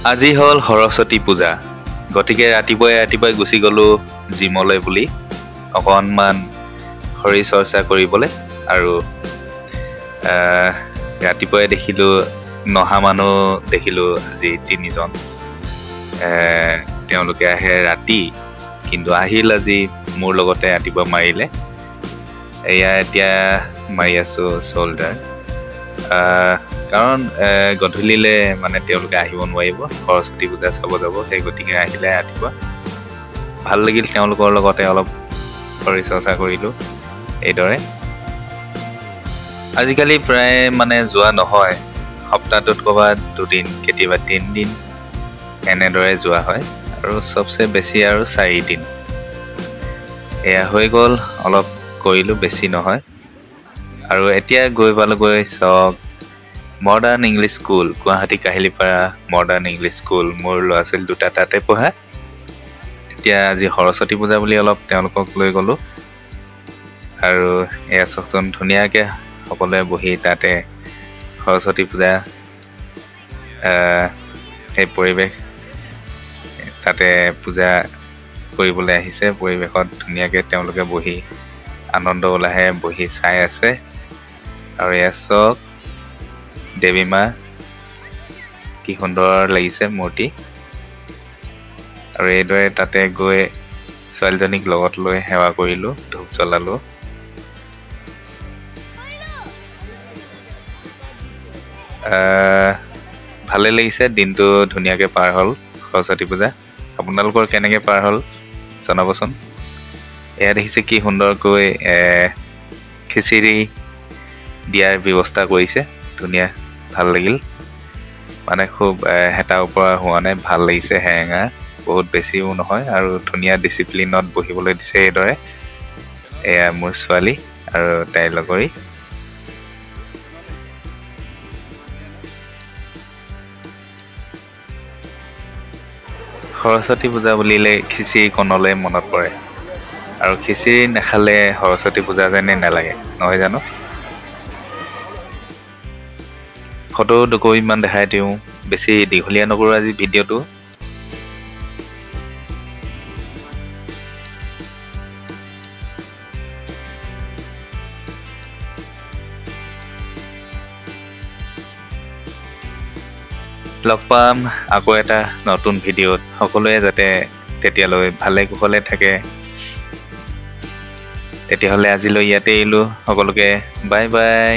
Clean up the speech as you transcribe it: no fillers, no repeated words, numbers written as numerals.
আজি হ'ল সৰস্বতী পূজা, গতিকে ৰাতিপুৱাই গুচি গ'লোঁ জিমলৈ বুলি অকণমান শৰীৰ চৰ্চা কৰিবলৈ। আৰু ৰাতিপুৱাই দেখিলোঁ নহা মানুহ দেখিলোঁ আজি 3জন। তেওঁলোকে আহে ৰাতি, কিন্তু আহিল আজি মোৰ লগতে ৰাতিপুৱা মাৰিলে। এয়া এতিয়া মাৰি আছোঁ চল্ডাৰ, কাৰণ গধূলিলৈ মানে তেওঁলোকে আহিব নোৱাৰিব, সৰস্বতী পূজা চাব যাব। সেই গতিকে আহিলে ৰাতিপুৱা। ভাল লাগিল তেওঁলোকৰ লগতে অলপ শৰীৰ চৰ্চা কৰিলোঁ এইদৰে। আজিকালি প্ৰায় মানে যোৱা নহয়, সপ্তাহটোত ক'ৰবাত 2 দিন, কেতিয়াবা 3 দিন এনেদৰে যোৱা হয়, আৰু চবচে বেছি আৰু 4 দিন। এয়া হৈ গ'ল, অলপ কৰিলোঁ, বেছি নহয়। আৰু এতিয়া গৈ পালোঁগৈ চক modern English school, Guwahati Kahilipara modern English school. মোৰ ল'ৰা ছোৱালী 2টা তাতে পঢ়ে। এতিয়া আজি সৰস্বতী পূজা বুলি অলপ তেওঁলোকক লৈ গ'লোঁ। আৰু এয়া চাওকচোন, ধুনীয়াকৈ সকলোৱে বহি তাতে সৰস্বতী পূজা সেই পৰিৱেশ তাতে পূজা কৰিবলৈ আহিছে। পৰিৱেশত ধুনীয়াকৈ তেওঁলোকে বহি আনন্দ উল্লাহে বহি চাই আছে। আৰু এয়া চক দেৱী মা, কি সুন্দৰ লাগিছে মূৰ্তি। আৰু এইদৰে তাতে গৈ ছোৱালীজনীক লগত লৈ সেৱা কৰিলোঁ, ধূপ জ্বলালোঁ। ভালে লাগিছে, দিনটো ধুনীয়াকৈ পাৰ হ'ল সৰস্বতী পূজা। আপোনালোকৰ কেনেকৈ পাৰ হ'ল জনাবচোন। এয়া দেখিছে কি সুন্দৰকৈ খিচিৰি দিয়াৰ ব্যৱস্থা কৰিছে, ধুনীয়া, ভাল লাগিল। মানে খুব হেতাৰ ওপৰা হোৱা নাই, ভাল লাগিছে, হেৰেঙা, বহুত বেছিও নহয়, আৰু ধুনীয়া ডিচিপ্লিনত বহিবলৈ দিছে এইদৰে। এয়া মোৰ ছোৱালী আৰু তাইৰ লগৰী। সৰস্বতী পূজা বুলিলে খিচিৰিকণলৈ মনত পৰে, আৰু খিচিৰি নাখালে সৰস্বতী পূজা যেনে নালাগে, নহয় জানো? ফটো দুকপিমান দেখাই দিওঁ, বেছি দীঘলীয়া নকৰোঁ আজি ভিডিঅ'টো। লগ পাম আকৌ এটা নতুন ভিডিঅ'ত। সকলোৱে যাতে তেতিয়ালৈ ভালে কুশলে থাকে। তেতিয়াহ'লে আজিলৈ ইয়াতে এৰিলোঁ সকলোকে, বাই বাই।